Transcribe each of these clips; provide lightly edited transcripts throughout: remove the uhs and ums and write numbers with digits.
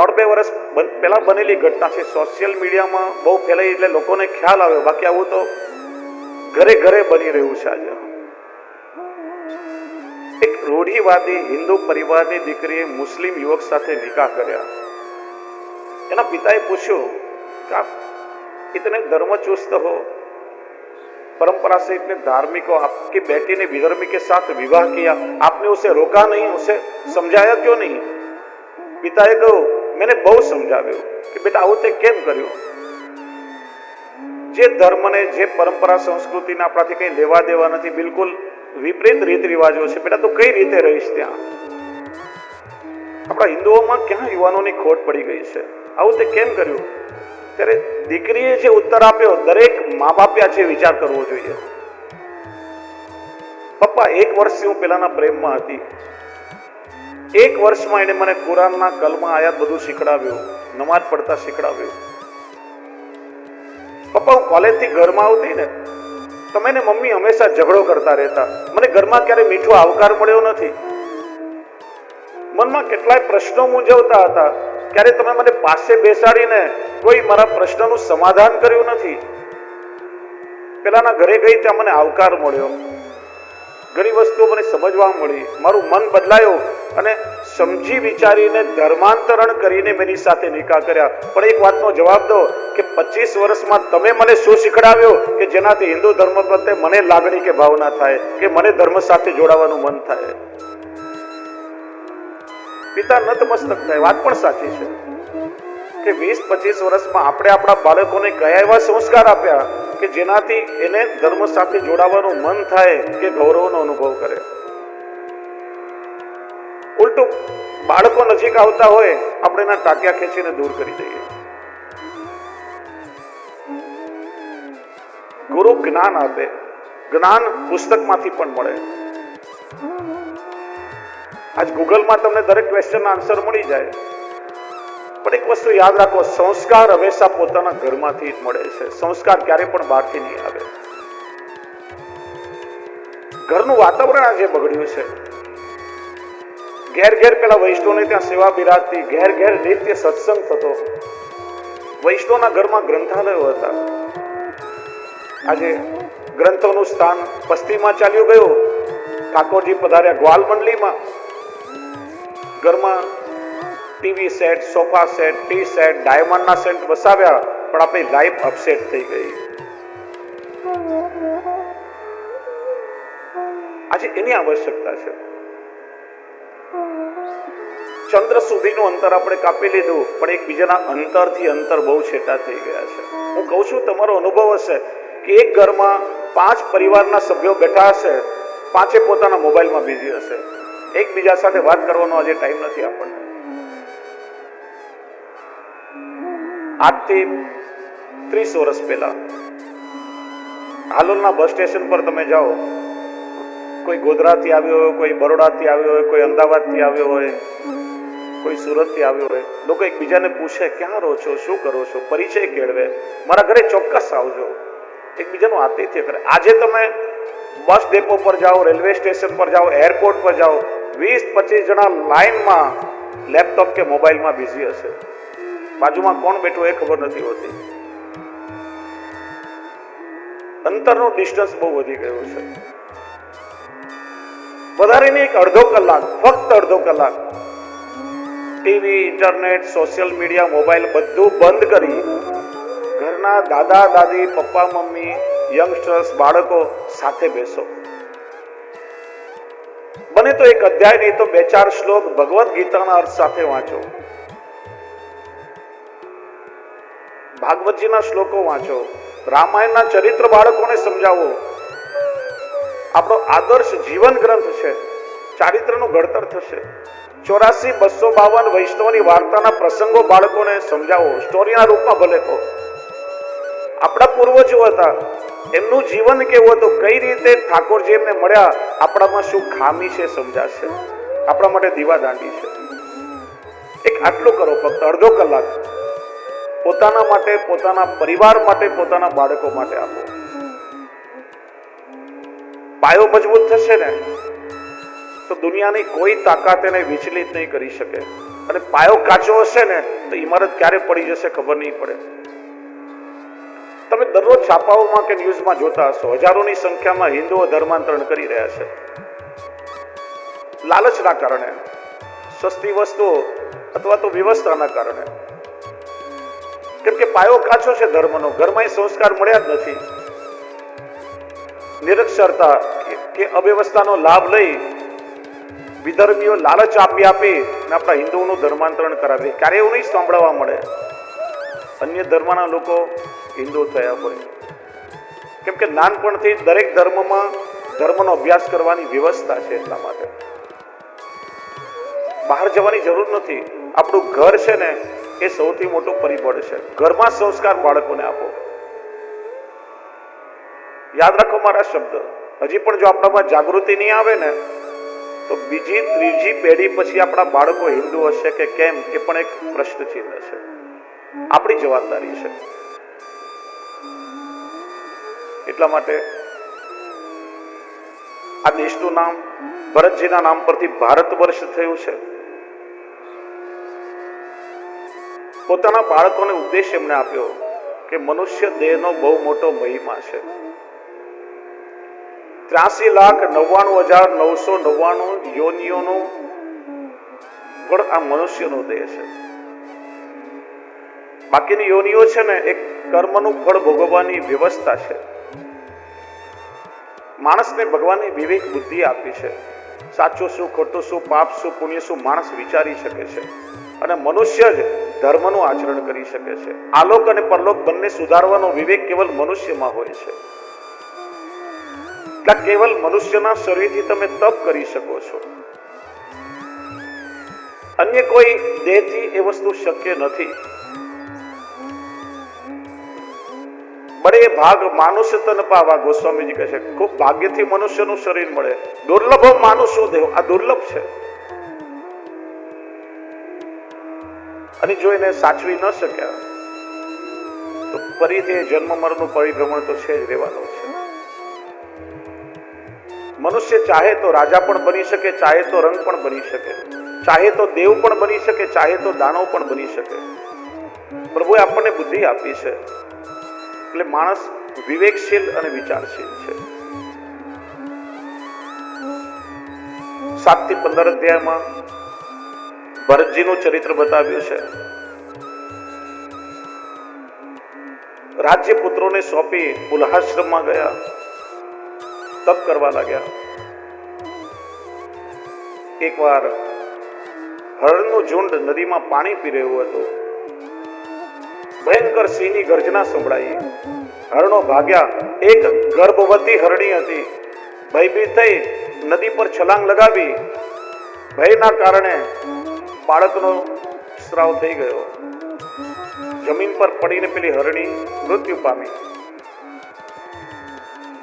3-2 વર્ષ પહેલા બનેલી ઘટના છે. સોશિયલ મીડિયામાં બહુ ફેલાઈ એટલે લોકોને ખ્યાલ આવ્યો. બાકી આવું તો ઘરે ઘરે બની રહ્યું છે આજે. એક રૂઢિવાદી હિન્દુ પરિવારની દીકરીએ મુસ્લિમ યુવક સાથે નિકાહ કર્યા. એના પિતાએ પૂછ્યું કે આપ इतने धर्मचुस्त हो, परंपरा से इतने धार्मिक हो, आपकी बेटी ने विधर्मी के साथ विवाह किया, आपने उसे रोका नहीं, उसे समझाया क्यों नहीं? पिताए કહ્યું, मैंने बहुत समझाव्યું કે બેટા આવું તે કેમ કર્યું? જે ધર્મને, જે પરંપરા સંસ્કૃતિને આપણાથી કંઈ લેવા દેવા નથી, બિલકુલ વિપરીત રીત રિવાજો છે, બેટા તું કઈ રીતે રહીશ ત્યાં? આપણા હિન્દુઓમાં ક્યાં યુવાનોની ખોટ પડી ગઈ છે? આવું તે કેમ કર્યું? ત્યારે દીકરીએ જે ઉત્તર આપ્યો, દરેક મા બાપે આજે વિચાર કરવો જોઈએ. પપ્પા 1 વર્ષથી હું પેલાના પ્રેમમાં હતી. 1 વર્ષમાં એને મને કુરાનના કલમા આયાત બધું શીખડાવ્યું, નમાઝ પડતા શીખડાવ્યું. પપ્પા હું કોલેજથી ઘરમાં આવતી ને, તમે ને મમ્મી હંમેશા ઝઘડો કરતા રહેતા. મને ઘરમાં ક્યારે મીઠો આવકાર મળ્યો નથી. મનમાં કેટલાય પ્રશ્નો મૂંઝવતા હતા. ક્યારે તમે મને પાસે બેસાડીને કોઈ મારા પ્રશ્નનું સમાધાન કર્યું નથી. પેલાના ઘરે ગઈ ત્યાં મને આવકાર મળ્યો, ઘણી વસ્તુઓ મને સમજવા મળી, મારું મન બદલાયું અને સમજી વિચારીને ધર્માંતરણ કરીને મેરી સાથે નિકાહ કર્યા. પણ એક વાતનો જવાબ દો કે 25 વર્ષમાં તમે મને શું શીખડાવ્યો કે જેનાથી હિન્દુ ધર્મ પ્રત્યે મને લાગણી કે ભાવના થાય, કે મને ધર્મ સાથે જોડાવાનું મન થાય? પિતા નતમસ્તક થાય. વાત પણ સાચી છે કે 20-25 વર્ષમાં આપણે આપણા બાળકોને કયા એવા સંસ્કાર આપ્યા કે જેનાથી એને ધર્મ સાથે જોડાવાનું મન થાય કે ગૌરવનો અનુભવ કરે? ઉલટું બાળકો નજીક આવતા હોય આપણે એના ટાંટિયા ખેંચીને દૂર કરી દઈએ. ગુરુ જ્ઞાન આપે, જ્ઞાન પુસ્તકમાંથી પણ મળે. આજ ગૂગલમાં તમને દરેક ક્વેશ્ચનના આન્સર મળી જાય. પણ એક વસ્તુ યાદ રાખો, સંસ્કાર હંમેશા પોતાના ઘરમાંથી જ મળે છે. સંસ્કાર ક્યારે પણ બહારથી નહીં આવે. ઘરનું વાતાવરણ આજે બગડ્યું છે. ઘેર ઘેર પેલા વૈષ્ણવને ત્યાં સેવા બિરાજતી, ઘેર ઘેર નિત્ય સત્સંગ થતો. વૈષ્ણવના ઘરમાં ગ્રંથાલયો હતા. આજે ગ્રંથોનું સ્થાન પસ્તીમાં ચાલ્યું ગયું. ઠાકોરજી પધાર્યા ગ્વાલ મંડલીમાં, ઘરમાં TV set, sofa set, tea set, ડાયમંડના સેટ વસાવ્યા, પણ આપણી લાઈફ અપસેટ થઈ ગઈ. આજે એની આવશ્યકતા છે. ચંદ્ર સુધીનું અંતર આપણે કાપી લીધું, પણ એકબીજાના અંતરથી અંતર બહુ છેટા થઈ ગયા છે. હું કહું છું, તમારો અનુભવ હશે કે એક ઘરમાં 5 પરિવારના સભ્યો બેઠા હશે, 5 પોતાના મોબાઈલમાં બિઝી હશે. એકબીજા સાથે વાત કરવાનો આજે ટાઈમ નથી આપણને. આજથી 30 વર્ષ પહેલા હાલોલના બસ સ્ટેશન પર તમે જાઓ, કોઈ ગોધરાથી આવ્યો હોય, કોઈ બરોડાથી આવ્યો હોય, કોઈ અમદાવાદથી આવ્યો હોય, કોઈ સુરતથી આવ્યો હોય, લોકો એકબીજાને પૂછે ક્યાં રહો છો, શું કરો છો, પરિચય કેળવે, મારા ઘરે ચોક્કસ આવજો, એકબીજાનું આતિથ્ય કરે. આજે તમે બસ ડેપો પર જાઓ, રેલવે સ્ટેશન પર જાઓ, એરપોર્ટ પર જાઓ, 20-25 જણા લાઈનમાં લેપટોપ કે મોબાઈલમાં બિઝી હશે. બાજુમાં કોણ બેઠું એ ખબર નથી હોતી. અંતરનું ડિસ્ટન્સ બહુ વધી ગયું છે. વધારે નહીં, એક અડધો કલાક, ફક્ત અડધો કલાક TV, internet, social media, mobile બધું બંધ કરી ઘરના દાદા દાદી, પપ્પા મમ્મી, યંગસ્ટર્સ, બાળકો સાથે બેસો. બને તો એક અધ્યાય નહીં તો 2-4 શ્લોક ભગવદ્ ગીતાના અર્થ સાથે વાંચો. ભાગવતજીના શ્લોકો વાંચો. રામાયણના ચરિત્ર બાળકોને સમજાવો. આપણો આદર્શ જીવન ગ્રંથ છે. ચારિત્રનું ઘડતર થશે. 84-252 વૈષ્ણવની વાર્તાના પ્રસંગો બાળકોને સમજાવો. સ્ટોરીના રૂપમાં ભલે કહો. આપણા પૂર્વજો હતા, એમનું જીવન કેવું હતું, કઈ રીતે ઠાકોરજી એમને મળ્યા, આપણામાં શું ખામી છે સમજાશે. આપણા માટે દીવાદાંડી છે. એક આટલું કરો, ફક્ત અડધો કલાક પોતાના માટે, પોતાના પરિવાર માટે, પોતાના બાળકો માટે આપો. પાયો મજબૂત થશે ને તો દુનિયાની કોઈ તાકાત એને વિચલિત નહીં કરી શકે. અને પાયો કાચો હશે ને તો ઇમારત ક્યારે પડી જશે ખબર નહીં પડે. તમે દરરોજ છાપાઓમાં કે ન્યૂઝમાં જોતા હશો, હજારોની સંખ્યામાં હિન્દુઓ ધર્માંતરણ કરી રહ્યા છે. લાલચના કારણે, સસ્તી વસ્તુઓ અથવા તો વ્યવસ્થાના કારણે. કેમ કે પાયો કાચો છે ધર્મનો, ઘરમાં સંસ્કાર મળ્યા જ નથી. નિરક્ષરતા કે અવ્યવસ્થાનો લાભ લઈ વિધર્મીઓ લાલચ આપી અને આપણા હિન્દુઓનું ધર્માંતરણ કરાવે. ક્યારે એવું નહીં સાંભળવા મળે અન્ય ધર્મના લોકો હિન્દુ થયા હોય. કેમ કે નાનપણથી દરેક ધર્મમાં ધર્મનો અભ્યાસ કરવાની વ્યવસ્થા છે. એટલા માટે બહાર જવાની જરૂર નથી. આપણું ઘર છે ને એ સૌથી મોટું પરિબળ છે. ઘરમાં સંસ્કાર બાળકોને આપો. યાદ રાખો મારા શબ્દ. હજી પણ જો આપણામાં જાગૃતિ નહીં આવે ને તો બીજી ત્રીજી પેઢી પછી આપણા બાળકો હિન્દુ હશે કે કેમ એ પણ એક પ્રશ્ન ચિહ્ન છે. આપણી જવાબદારી છે. એટલા માટે આ દેશનું નામ ભરતજીના નામ પરથી ભારત વર્ષ થયું છે. પોતાના બાળકોને ઉપદેશ એમણે આપ્યો કે મનુષ્ય દેહનો બહુ મોટો મહિમા છે. 83,99,999 યોનિઓનો પણ આ મનુષ્યનો દેહ છે. બાકીની યોનિઓ છે ને એક કર્મનું ફળ ભોગવવાની વ્યવસ્થા છે. માણસને ભગવાને વિવેક બુદ્ધિ આપી છે. સાચું શું, ખોટું શું, પાપ શું, પુણ્ય શું માણસ વિચારી શકે છે. અને મનુષ્ય જ ધર્મનું આચરણ કરી શકે છે. આલોક અને પરલોક બંને સુધારવાનો વિવેક કેવલ મનુષ્યમાં હોય છે. એટલે કેવલ મનુષ્યના શરીરથી તમે તપ કરી શકો છો. અન્ય કોઈ દેહથી એ વસ્તુ શક્ય નથી. બડે ભાગ માનુષ તન પાવા, ગોસ્વામીજી કહે છે ખૂબ ભાગ્યથી મનુષ્યનું શરીર મળે. દુર્લભ માનુષો દેહ, આ દુર્લભ છે. અને જો એને સાચવી ન શક્યા તો ફરીથી જન્મ મરણનું પરિભ્રમણ તો છે જ, રહેવાનું છે. મનુષ્ય ચાહે તો રાજા પણ બની શકે, ચાહે તો રંગ પણ બની શકે, ચાહે તો દેવ પણ બની શકે, ચાહે તો દાનવ પણ બની શકે. પ્રભુએ આપણને બુદ્ધિ આપી છે. એટલે માણસ વિવેકશીલ અને વિચારશીલ છે. 7 થી 15 અધ્યાયમાં ભરતજીનું ચરિત્ર બતાવ્યું છે. રાજ્ય પુત્રોને સોંપી પુલહાશ્રમમાં ગયા, તપ કરવા લાગ્યા. એકવાર હરણનું ઝુંડ નદીમાં પાણી પી રહ્યું હતું. ભયંકર સિંહની ગર્જના સંભળાઈ. હરણો ભાગ્યા. એક ગર્ભવતી હરણી હતી. ભયભીત થઈ નદી પર છલાંગ લગાવી. ભયના કારણે બાળકનો સ્રાવ થઈ ગયો. જમીન પર પડીને પેલી હરણી મૃત્યુ પામી.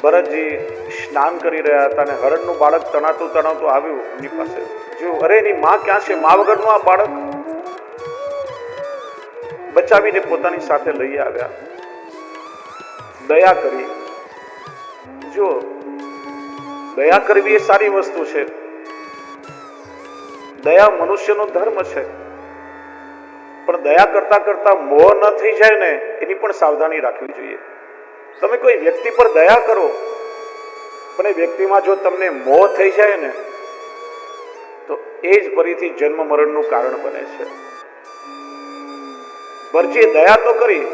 ભરતજી સ્નાન કરી રહ્યા હતા અને હરણનું બાળક તણાતું તણાતું આવ્યું એમની પાસે. જો અરે એની માં ક્યાં છે? માં વગરનું આ બાળક. બચાવીને પોતાની સાથે લઈ આવ્યા. દયા કરી. જો દયા કરવી એ સારી વસ્તુ છે. દયા મનુષ્યનો ધર્મ છે. પણ દયા કરતા કરતા મોહ ન થઈ જાય ને એની પણ સાવધાની રાખવી જોઈએ. તમે કોઈ વ્યક્તિ પર દયા કરો પણ એ વ્યક્તિમાં જો તમને મોહ થઈ જાય ને તો એ જ ફરીથી જન્મ મરણનું કારણ બને છે. ભરતજીએ દયા તો કરી,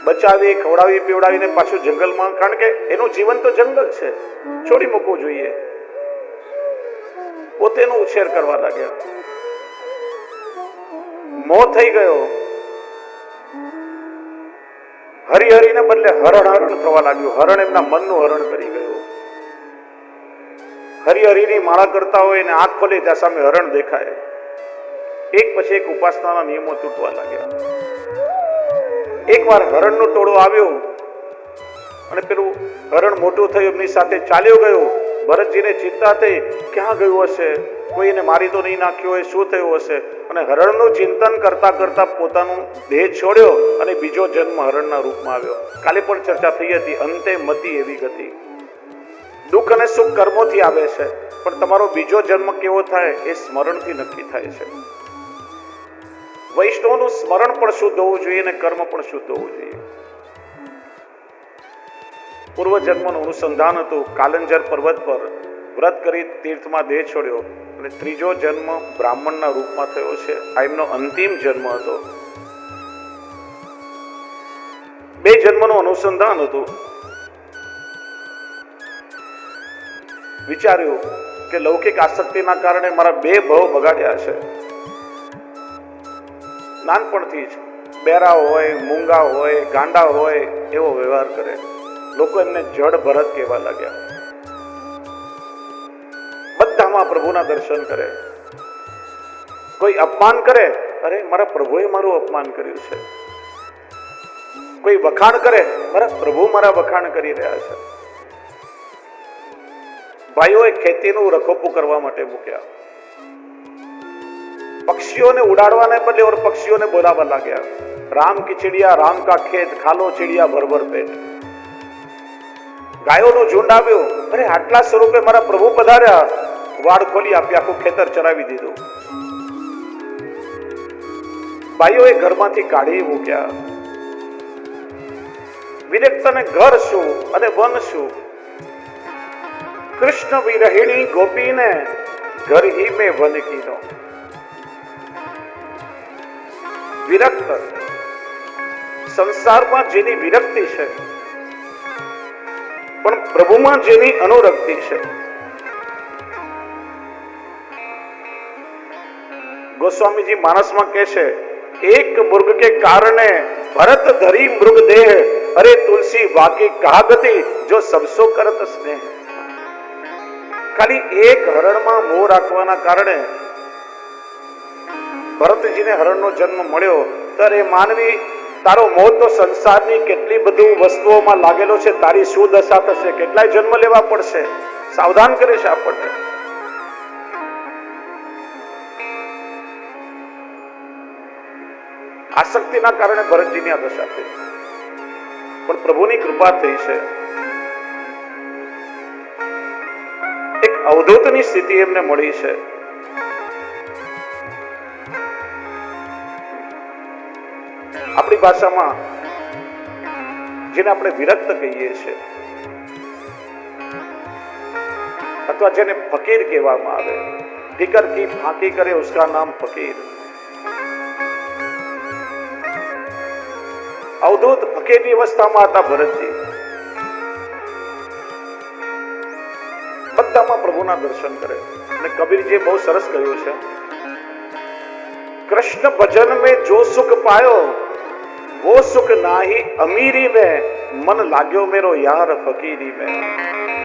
બચાવી, ખવડાવી, પીવડાવીને પાછું જંગલમાં, કારણ કે એનું જીવન તો જંગલ છે, છોડી મૂકવું જોઈએ. પોતે એનો ઉછેર કરવા લાગ્યા. મોહ થઈ ગયો. હરિહરિને બદલે હરણ થવા લાગ્યું. હરણ એમના મનનું હરણ કરી ગયું. હરિહરિની માળા કરતા હોય ને આંખ ખોલી ત્યાં સામે હરણ દેખાય. એક પછી એક ઉપાસનાના નિયમો તૂટવા લાગ્યા. એકવાર હરણનું ટોળું આવ્યું અને પેલું હરણ મોટું થયું, એમની સાથે ચાલ્યું ગયું. ભરતજીને ચિંતા થઈ, ક્યાં ગયું હશે, કોઈ એને મારી તો નહીં નાખ્યો હોય, શું થયું હશે? અને હરણનું ચિંતન કરતા કરતા પોતાનું દેહ છોડ્યો અને બીજો જન્મ હરણના રૂપમાં આવ્યો. કાલે પણ ચર્ચા થઈ હતી, અંતે મતી એવી ગતિ. દુઃખ અને સુખ કર્મોથી આવે છે, પણ તમારો બીજો જન્મ કેવો થાય એ સ્મરણથી નક્કી થાય છે. વૈષ્ણવનું સ્મરણ પણ શુદ્ધ હોવું જોઈએ અને કર્મ પણ શુદ્ધ હોવું જોઈએ. પૂર્વ જન્મનું અનુસંધાન હતું. કાલંજર પર્વત પર વ્રત કરી તીર્થમાં દેહ છોડ્યો અને ત્રીજો જન્મ બ્રાહ્મણના રૂપમાં થયો છે. આ એમનો અંતિમ જન્મ હતો. 2 જન્મનું અનુસંધાન હતું. વિચાર્યું કે લૌકિક આસક્તિના કારણે મારા 2 ભવ બગાડ્યા છે. નાનપણથી જ બેરા હોય, મૂંગા હોય, ગાંડા હોય એવો વ્યવહાર કરે. લોકો એમને જડ ભરત કહેવા લાગ્યા. બધામાં પ્રભુના દર્શન કરે. કોઈ અપમાન કરે, અરે મારા પ્રભુએ મારું અપમાન કર્યું છે. કોઈ વખાણ કરે, મારા પ્રભુ મારા વખાણ કરી રહ્યા છે. ભાઈઓએ ખેતીનું રખોપું કરવા માટે મૂક્યા. પક્ષીઓને ઉડાડવાને બદલે ઓર પક્ષીઓને બોલાવવા લાગ્યા. રામ કી ચિડિયા રામ કા ખેત, ખાલો ચિડિયા ભરભર પેટ. ગાયોનું ઝુંડ આવ્યું, અરે આટલા સ્વરૂપે મારા પ્રભુ પધાર્યા. વાડ ખોલી આપી આખું ખેતર ચરાવી દીધું. ભાઈઓએ ઘરમાંથી કાઢી મૂક્યા. વિરક્તને ઘર શું અને વન શું? કૃષ્ણ વિરહિણી ગોપીને ઘર હી મેં વન કીનો. વિરક્ત, સંસારમાં જેની વિરક્તિ છે પણ પ્રભુમાં જેની અનુરક્તિ છે. ગોસ્વામીજી માનસમાં કહે છે, એક મૃગ કે કારણે ભરત ધરી મૃગ દેહ, અરે તુલસી વાકી કહા ગતિ, જો સબસો કરત સ્નેહ. ખાલી એક હરણમાં મોહ રાખવાના કારણે ભરતજીને હરણનો જન્મ મળ્યો. ત્યારે માનવી, તારો મોહ તો સંસારની કેટલી બધું વસ્તુઓમાં લાગેલો છે, તારી શું દશા થશે, કેટલાય જન્મ લેવા પડશે. સાવધાન કરે છે આપણને. આસક્તિના કારણે ભરતજીની આ દશા થઈ, પણ પ્રભુની કૃપા થઈ છે. એક અવધૂતની સ્થિતિ એમને મળી છે. આપણી ભાષામાં જેને આપણે વિરક્ત કહીએ છીએ અથવા જેને ફકીર કહેવામાં આવે, ફિકર કી ફાંકી કરે ઉસકા નામ ફકીર. અવધૂત ફકીરની અવસ્થામાં હતા ભરતજી. બધામાં પ્રભુના દર્શન કરે. અને કબીરજીએ બહુ સરસ કહ્યું છે, कृष्ण भजन में जो सुख पायो वो सुख नाही अमीरी में, मन लाग्यो मेरो यार फकीरी में.